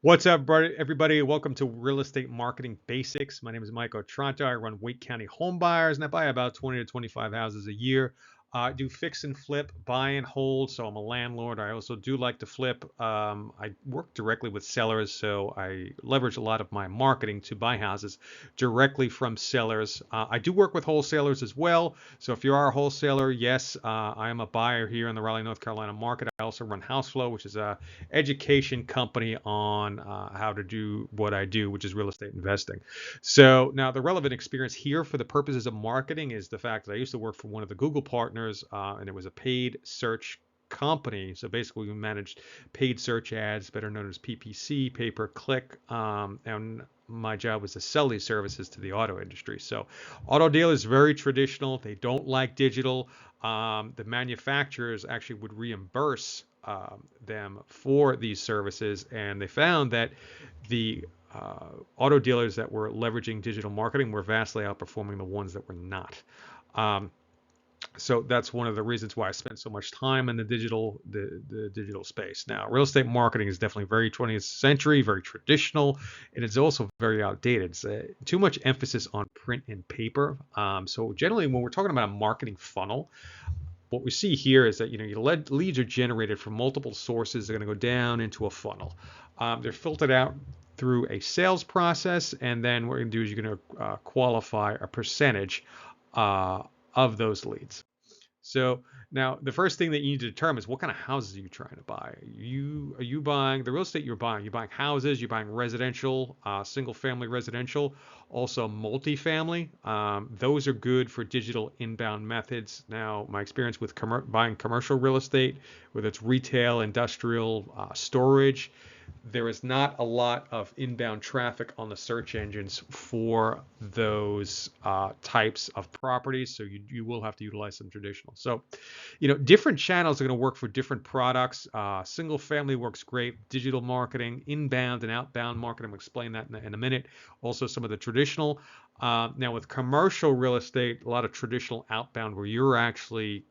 What's up, everybody? Welcome to Real Estate Marketing Basics. My name is Mike Otranto. I run Wake County Home Buyers, and I buy about 20 to 25 houses a year. I do fix and flip, buy and hold. So I'm a landlord. I also do like to flip. I work directly with sellers, so I leverage a lot of my marketing to buy houses directly from sellers. I do work with wholesalers as well. So if you are a wholesaler, yes, I am a buyer here in the Raleigh, North Carolina market. I also run HouseFlow, which is a education company on how to do what I do, which is real estate investing. So now the relevant experience here for the purposes of marketing is the fact that I used to work for one of the Google partners, and it was a paid search company. So basically, we managed paid search ads, better known as PPC, pay per click, and my job was to sell these services to the auto industry. So auto dealers very traditional. They don't like digital. The manufacturers actually would reimburse them for these services, and they found that the auto dealers that were leveraging digital marketing were vastly outperforming the ones that were not. Um, so that's one of the reasons why I spent so much time in the digital space. Now, real estate marketing is definitely very 20th century, very traditional, and it's also very outdated. It's too much emphasis on print and paper. So generally, when we're talking about a marketing funnel, what we see here is that your leads are generated from multiple sources. They're going to go down into a funnel. They're filtered out through a sales process, and then what you're going to do is you're going to qualify a percentage of those leads. So now the first thing that you need to determine is what kind of houses are you trying to buy? Are you buying the real estate you're buying? You're buying houses, you're buying residential, single family residential, also multifamily. Those are good for digital inbound methods. Now, my experience with buying commercial real estate, whether it's retail, industrial, storage, there is not a lot of inbound traffic on the search engines for those types of properties. So you will have to utilize some traditional. So, different channels are going to work for different products. Single family works great. Digital marketing, inbound and outbound marketing. I'll explain that in a minute. Also, some of the traditional. Now, with commercial real estate, a lot of traditional outbound where you're actually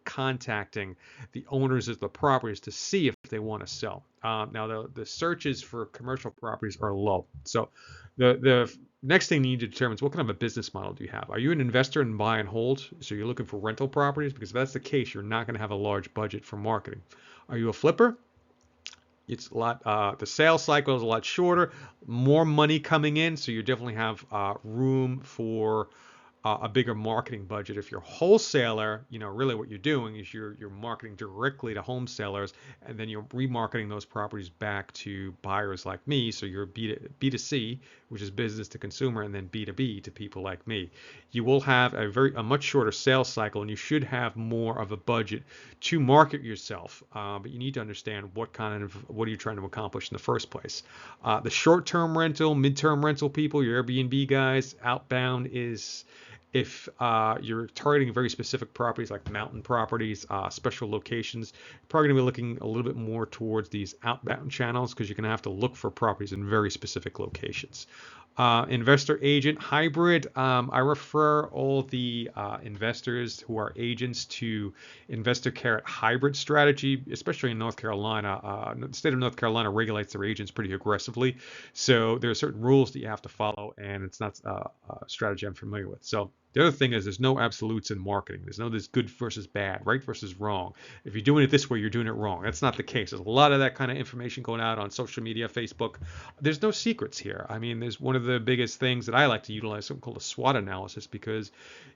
contacting the owners of the properties to see if they want to sell. Now, the searches for commercial properties are low. So the next thing you need to determine is what kind of a business model do you have? Are you an investor in buy and hold? So you're looking for rental properties? Because if that's the case, you're not going to have a large budget for marketing. Are you a flipper? It's a lot. The sales cycle is a lot shorter, more money coming in, so you definitely have room for a bigger marketing budget. If you're a wholesaler, really what you're doing is you're marketing directly to home sellers, and then you're remarketing those properties back to buyers like me. So you're B2C, which is business to consumer, and then B2B to people like me. You will have a much shorter sales cycle, and you should have more of a budget to market yourself. But you need to understand what are you trying to accomplish in the first place. The short-term rental, mid-term rental people, your Airbnb guys, outbound is if you're targeting very specific properties like mountain properties, special locations, you're probably going to be looking a little bit more towards these outbound channels because you're going to have to look for properties in very specific locations. Investor agent hybrid. I refer all the investors who are agents to Investor Carrot hybrid strategy, especially in North Carolina. The state of North Carolina regulates their agents pretty aggressively, so there are certain rules that you have to follow, and it's not a strategy I'm familiar with. So the other thing is there's no absolutes in marketing. There's no this good versus bad, right versus wrong. If you're doing it this way, you're doing it wrong. That's not the case. There's a lot of that kind of information going out on social media, Facebook. There's no secrets here. I mean, there's one of the biggest things that I like to utilize, something called a SWOT analysis, because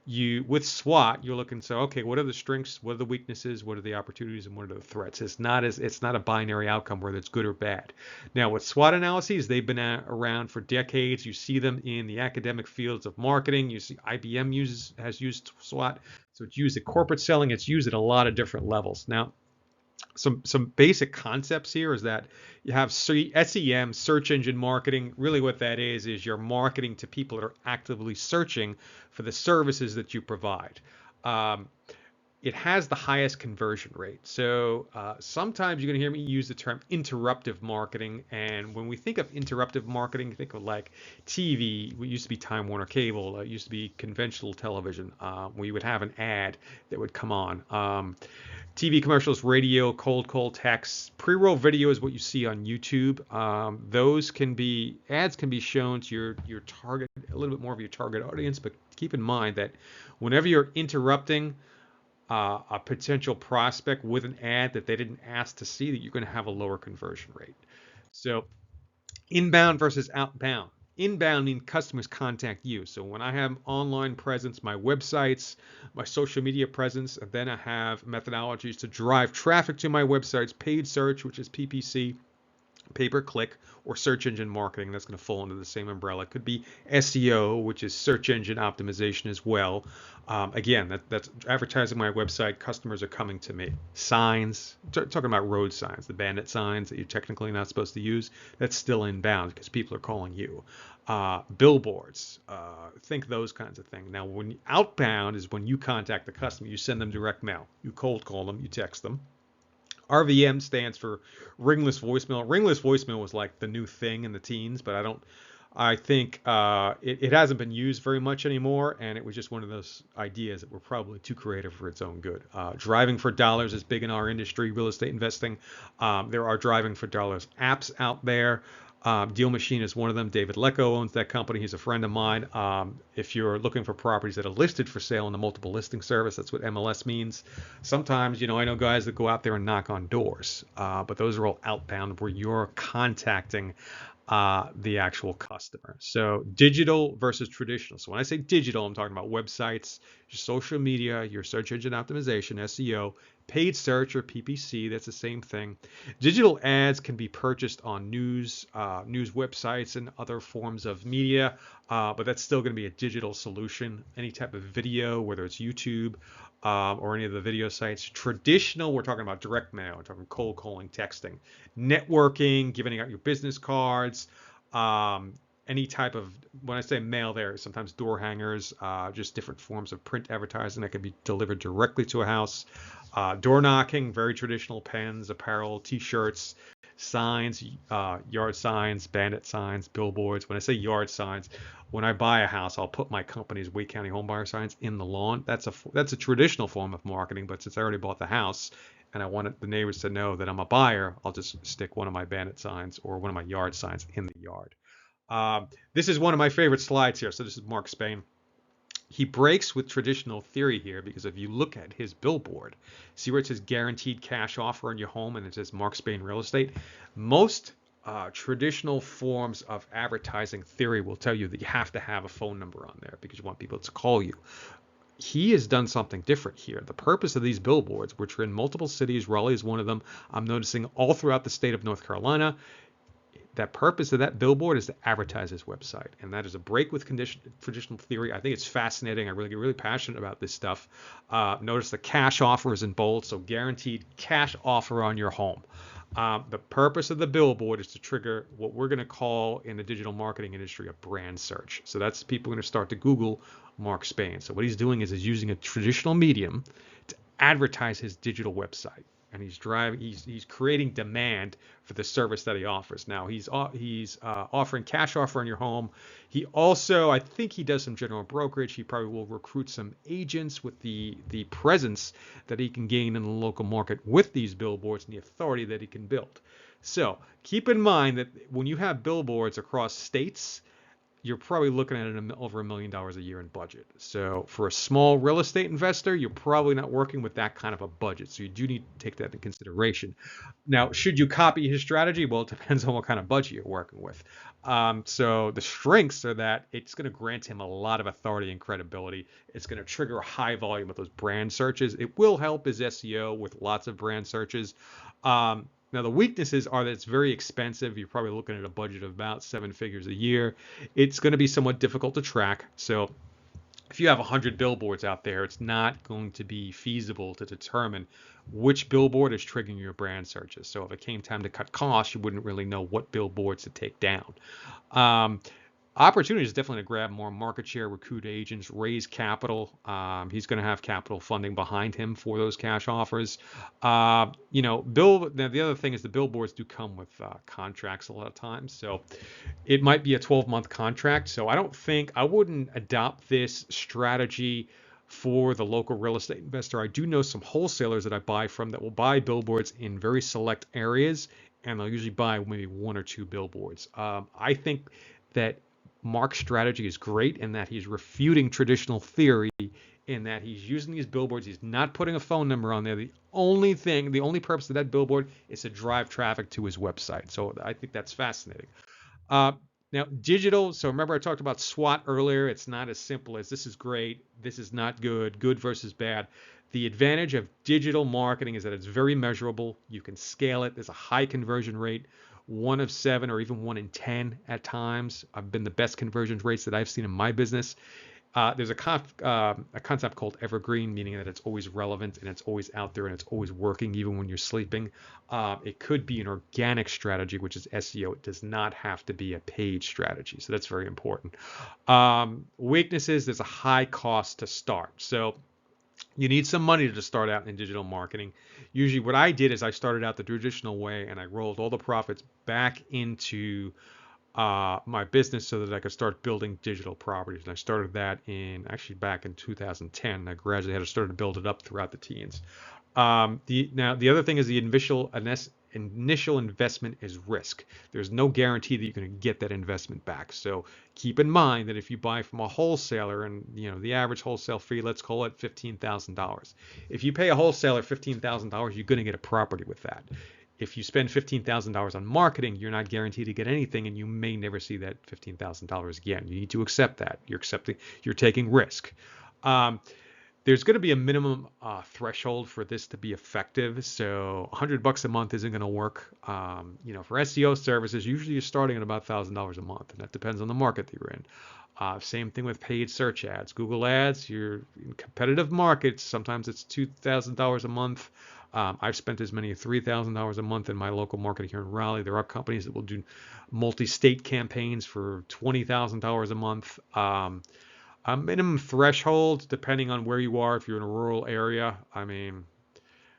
with SWOT, you're looking, so okay, what are the strengths, what are the weaknesses, what are the opportunities, and what are the threats? It's not a binary outcome whether it's good or bad. Now, with SWOT analyses, they've been around for decades. You see them in the academic fields of marketing. You see IBM has used SWOT, so it's used at corporate selling. It's used at a lot of different levels. Now, some basic concepts here is that you have SEM, search engine marketing. Really what that is you're marketing to people that are actively searching for the services that you provide. Um, it has the highest conversion rate. So sometimes you're going to hear me use the term interruptive marketing. And when we think of interruptive marketing, think of like TV. What used to be Time Warner Cable, it used to be conventional television. We would have an ad that would come on. TV commercials, radio, cold call, text, pre-roll video is what you see on YouTube. Those can be ads can be shown to your target, a little bit more of your target audience, but keep in mind that whenever you're interrupting a potential prospect with an ad that they didn't ask to see, that you're going to have a lower conversion rate. So inbound versus outbound. Inbound means customers contact you. So when I have online presence, my websites, my social media presence, and then I have methodologies to drive traffic to my websites, paid search, which is PPC, pay per click, or search engine marketing. That's going to fall under the same umbrella. It could be SEO, which is search engine optimization as well. Again, that's advertising my website. Customers are coming to me. Signs, talking about road signs, the bandit signs that you're technically not supposed to use. That's still inbound because people are calling you. Billboards, think those kinds of things. Now, when outbound is when you contact the customer, you send them direct mail, you cold call them, you text them. RVM stands for ringless voicemail. Ringless voicemail was like the new thing in the teens, but I think it hasn't been used very much anymore, and it was just one of those ideas that were probably too creative for its own good. Driving for dollars is big in our industry, real estate investing. There are driving for dollars apps out there. Deal Machine is one of them. David Lecko owns that company. He's a friend of mine. If you're looking for properties that are listed for sale in the multiple listing service, that's what MLS means. Sometimes, I know guys that go out there and knock on doors, but those are all outbound where you're contacting the actual customer. So digital versus traditional. So when I say digital, I'm talking about websites, your social media, your search engine optimization, SEO, paid search or PPC. That's the same thing. Digital ads can be purchased on news websites and other forms of media, but that's still going to be a digital solution. Any type of video, whether it's YouTube or any of the video sites. Traditional, we're talking about direct mail. We're talking cold calling, texting, networking, giving out your business cards, any type of, when I say mail there, sometimes door hangers, just different forms of print advertising that can be delivered directly to a house. Door knocking, very traditional, pens, apparel, t-shirts, signs, yard signs, bandit signs, billboards. When I say yard signs, when I buy a house, I'll put my company's Wake County homebuyer signs in the lawn. That's a traditional form of marketing, but since I already bought the house and I wanted the neighbors to know that I'm a buyer, I'll just stick one of my bandit signs or one of my yard signs in the yard. This is one of my favorite slides here. So this is Mark Spain. He breaks with traditional theory here because if you look at his billboard, see where it says guaranteed cash offer on your home and it says Mark Spain Real Estate. Most traditional forms of advertising theory will tell you that you have to have a phone number on there because you want people to call you. He has done something different here. The purpose of these billboards, which are in multiple cities, Raleigh is one of them, I'm noticing all throughout the state of North Carolina, that purpose of that billboard is to advertise his website. And that is a break with traditional theory. I think it's fascinating. I really get really passionate about this stuff. Notice the cash offer is in bold, so guaranteed cash offer on your home. The purpose of the billboard is to trigger what we're going to call in the digital marketing industry a brand search. So that's people going to start to Google Mark Spain. So what he's doing is he's using a traditional medium to advertise his digital website. And he's creating demand for the service that he offers. Now he's offering cash offer on your home. He also, I think he does some general brokerage. He probably will recruit some agents with the presence that he can gain in the local market with these billboards and the authority that he can build. So keep in mind that when you have billboards across states, you're probably looking at over $1 million a year in budget. So for a small real estate investor, you're probably not working with that kind of a budget. So you do need to take that into consideration. Now, should you copy his strategy? Well, it depends on what kind of budget you're working with. So the strengths are that it's going to grant him a lot of authority and credibility. It's going to trigger a high volume of those brand searches. It will help his SEO with lots of brand searches. Now, the weaknesses are that it's very expensive. You're probably looking at a budget of about 7 figures a year. It's going to be somewhat difficult to track. So if you have 100 billboards out there, it's not going to be feasible to determine which billboard is triggering your brand searches. So if it came time to cut costs, you wouldn't really know what billboards to take down. Opportunity is definitely to grab more market share, recruit agents, raise capital. He's going to have capital funding behind him for those cash offers. Now the other thing is the billboards do come with contracts a lot of times. So it might be a 12-month contract. So I wouldn't adopt this strategy for the local real estate investor. I do know some wholesalers that I buy from that will buy billboards in very select areas, and they'll usually buy maybe one or two billboards. I think that Mark's strategy is great in that he's refuting traditional theory in that he's using these billboards. He's not putting a phone number on there. The only purpose of that billboard is to drive traffic to his website. So I think that's fascinating. Uh, Now, digital. So remember, I talked about SWOT earlier. It's not as simple as this is great, this is not good, good versus bad. The advantage of digital marketing is that it's very measurable. You can scale it. There's a high conversion rate, 1 of 7 or even 1 in 10 at times. I've been the best conversion rates that I've seen in my business. There's a concept called evergreen, meaning that it's always relevant and it's always out there and it's always working even when you're sleeping. It could be an organic strategy, which is SEO. It does not have to be a paid strategy. So that's very important. Weaknesses, there's a high cost to start. So you need some money to start out in digital marketing. Usually what I did is I started out the traditional way and I rolled all the profits back into my business so that I could start building digital properties. And I started that back in 2010. I gradually had to start to build it up throughout the teens. The other thing is the initial investment is risk. There's no guarantee that you're going to get that investment back. So keep in mind that if you buy from a wholesaler, and the average wholesale fee, let's call it $15,000. If you pay a wholesaler $15,000, you're going to get a property with that. If you spend $15,000 on marketing, you're not guaranteed to get anything, and you may never see that $15,000 again. You need to accept that. You're taking risk. There's going to be a minimum threshold for this to be effective. So $100 a month isn't going to work. For SEO services, usually you're starting at about $1,000 a month, and that depends on the market that you're in. Same thing with paid search ads. Google ads, you're in competitive markets. Sometimes it's $2,000 a month. I've spent as many as $3,000 a month in my local market here in Raleigh. There are companies that will do multi-state campaigns for $20,000 a month. A minimum threshold, depending on where you are. If you're in a rural area, I mean,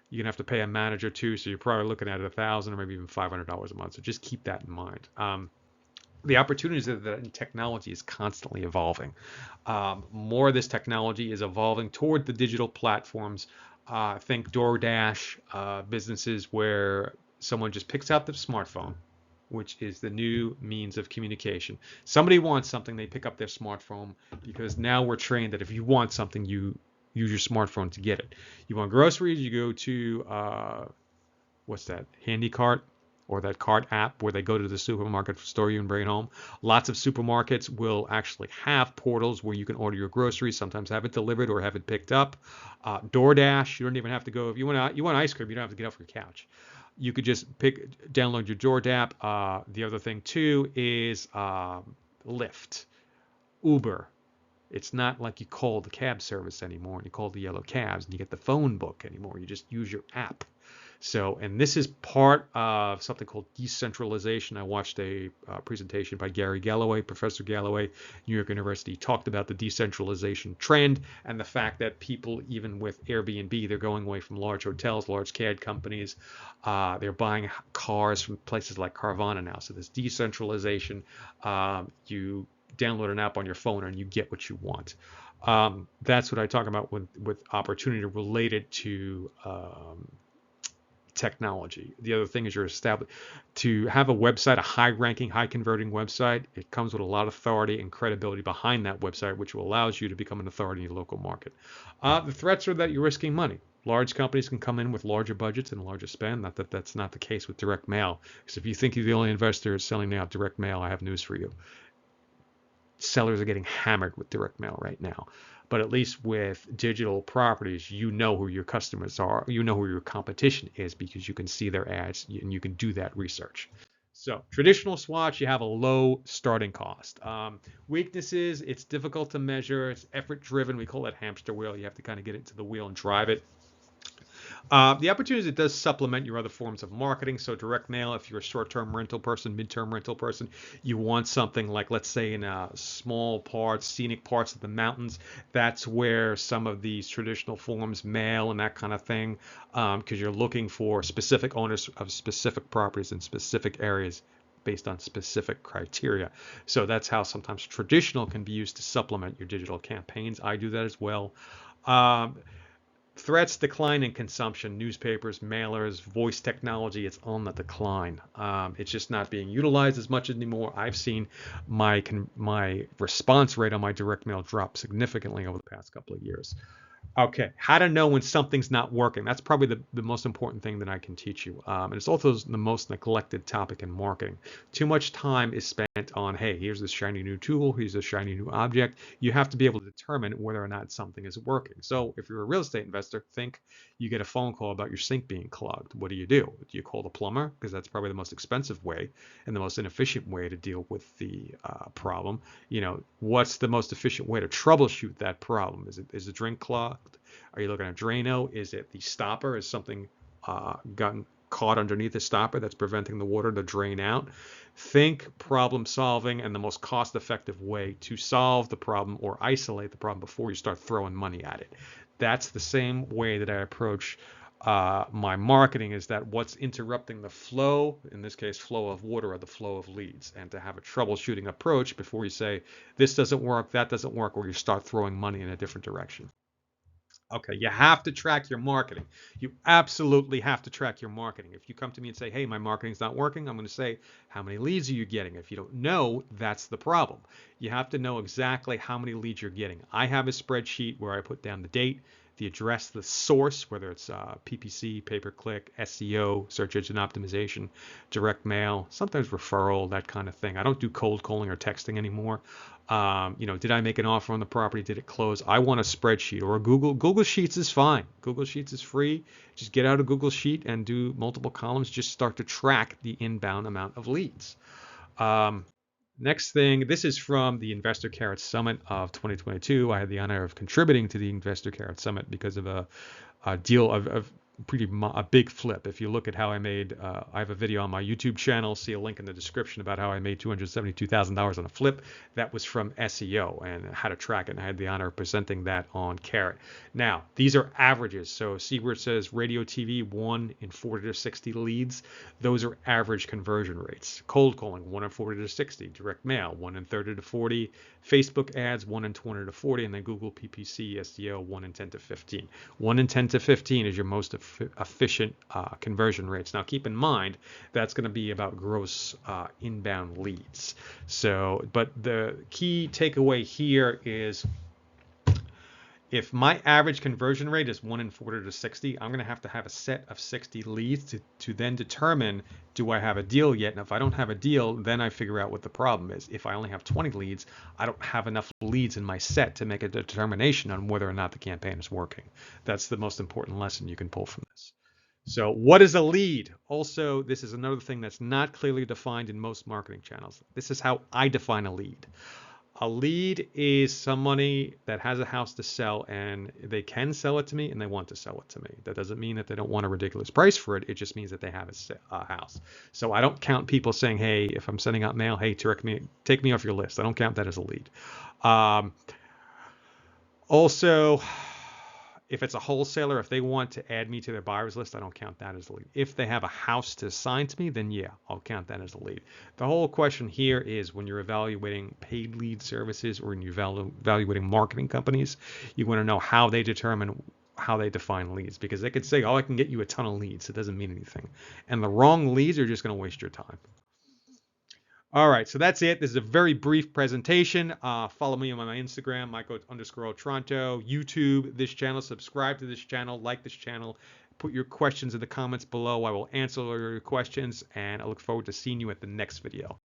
you're gonna have to pay a manager too, so you're probably looking at $1,000 or maybe even $500 a month. So just keep that in mind. The opportunities that in technology is constantly evolving. More of this technology is evolving toward the digital platforms. Think DoorDash, businesses where someone just picks out the smartphone, which is the new means of communication. Somebody wants something, they pick up their smartphone, because now we're trained that if you want something, you use your smartphone to get it. You want groceries, you go to what's that, Handy Cart, or that cart app where they go to the supermarket store you and bring it home. Lots of supermarkets will actually have portals where you can order your groceries, sometimes have it delivered or have it picked up. DoorDash, you don't even have to go. If you want ice cream, you don't have to get off your couch. You could just download your DoorDash app. The other thing too is Lyft, Uber. It's not like you call the cab service anymore and you call the yellow cabs and you get the phone book anymore. You just use your app. So, and this is part of something called decentralization. I watched a presentation by Gary Galloway, Professor Galloway, New York University, talked about the decentralization trend and the fact that people, even with Airbnb, they're going away from large hotels, large CAD companies. They're buying cars from places like Carvana now. So this decentralization, you download an app on your phone and you get what you want. That's what I talk about with opportunity related to technology. The other thing is you're established to have a website, a high-ranking, high-converting website. It comes with a lot of authority and credibility behind that website, which allows you to become an authority in your local market. The threats are that you're risking money. Large companies can come in with larger budgets and larger spend. Not that that's not the case with direct mail. Because if you think you're the only investor selling out direct mail, I have news for you. Sellers are getting hammered with direct mail right now. But at least with digital properties, you know who your customers are. You know who your competition is because you can see their ads and you can do that research. So traditional SWOT, you have a low starting cost. Weaknesses, it's difficult to measure. It's effort driven. We call that hamster wheel. You have to kind of get into the wheel and drive it. The opportunities, it does supplement your other forms of marketing. So direct mail, if you're a short-term rental person, mid-term rental person, you want something like, let's say, in small parts, scenic parts of the mountains. That's where some of these traditional forms, mail and that kind of thing, because you're looking for specific owners of specific properties in specific areas based on specific criteria. So that's how sometimes traditional can be used to supplement your digital campaigns. I do that as well. Um, Threats, decline in consumption, newspapers, mailers, voice technology, it's on the decline. It's just not being utilized as much anymore. I've seen my response rate on my direct mail drop significantly over the past couple of years. Okay, how to know when something's not working. That's probably the most important thing that I can teach you. And it's also the most neglected topic in marketing. Too much time is spent on, hey, here's this shiny new tool, here's this shiny new object. You have to be able to determine whether or not something is working. So if you're a real estate investor, think you get a phone call about your sink being clogged. What do? Do you call the plumber? Because that's probably the most expensive way and the most inefficient way to deal with the problem. What's the most efficient way to troubleshoot that problem? Is the drink clogged? Are you looking at Drano? Is it the stopper? Is something gotten caught underneath the stopper that's preventing the water to drain out? Think problem solving and the most cost effective way to solve the problem or isolate the problem before you start throwing money at it. That's the same way that I approach my marketing, is that what's interrupting the flow, in this case, flow of water or the flow of leads, and to have a troubleshooting approach before you say, this doesn't work, that doesn't work, or you start throwing money in a different direction. Okay, you have to track your marketing. You absolutely have to track your marketing. If you come to me and say, hey, my marketing's not working, I'm going to say, how many leads are you getting? If you don't know, that's the problem. You have to know exactly how many leads you're getting. I have a spreadsheet where I put down the date, the address, the source, whether it's PPC, pay-per-click, SEO, search engine optimization, direct mail, sometimes referral, that kind of thing. I don't do cold calling or texting anymore. Did I make an offer on the property? Did it close? I want a spreadsheet or a Google Sheets is fine. Google Sheets is free. Just get out a Google Sheet and do multiple columns. Just start to track the inbound amount of leads. Next thing, this is from the Investor Carrot Summit of 2022. I had the honor of contributing to the Investor Carrot Summit because of a deal of a big flip. If you look at how I made, I have a video on my YouTube channel, see a link in the description about how I made $272,000 on a flip. That was from SEO and how to track it. And I had the honor of presenting that on Carrot. Now, these are averages. So see where it says radio TV, 1 in 40 to 60 leads. Those are average conversion rates. Cold calling, 1 in 40 to 60. Direct mail, 1 in 30 to 40. Facebook ads, 1 in 20 to 40. And then Google PPC, SEO, 1 in 10 to 15. 1 in 10 to 15 is your most efficient conversion rates. Now, keep in mind that's going to be about gross inbound leads. So, but the key takeaway here is, if my average conversion rate is 1 in 40 to 60, I'm going to have a set of 60 leads to then determine, do I have a deal yet? And if I don't have a deal, then I figure out what the problem is. If I only have 20 leads, I don't have enough leads in my set to make a determination on whether or not the campaign is working. That's the most important lesson you can pull from this. So what is a lead? Also, this is another thing that's not clearly defined in most marketing channels. This is how I define a lead. A lead is somebody that has a house to sell and they can sell it to me and they want to sell it to me. That doesn't mean that they don't want a ridiculous price for it. It just means that they have a house. So I don't count people saying, hey, if I'm sending out mail, hey, take me off your list. I don't count that as a lead. Also, if it's a wholesaler, if they want to add me to their buyers list, I don't count that as a lead. If they have a house to assign to me, then yeah, I'll count that as a lead. The whole question here is, when you're evaluating paid lead services or when you're evaluating marketing companies, you want to know how they define leads, because they could say, oh, I can get you a ton of leads. It doesn't mean anything. And the wrong leads are just going to waste your time. All right, so that's it. This is a very brief presentation. Follow me on my Instagram, Michael_Otranto, YouTube, this channel. Subscribe to this channel, like this channel. Put your questions in the comments below. I will answer all your questions, and I look forward to seeing you at the next video.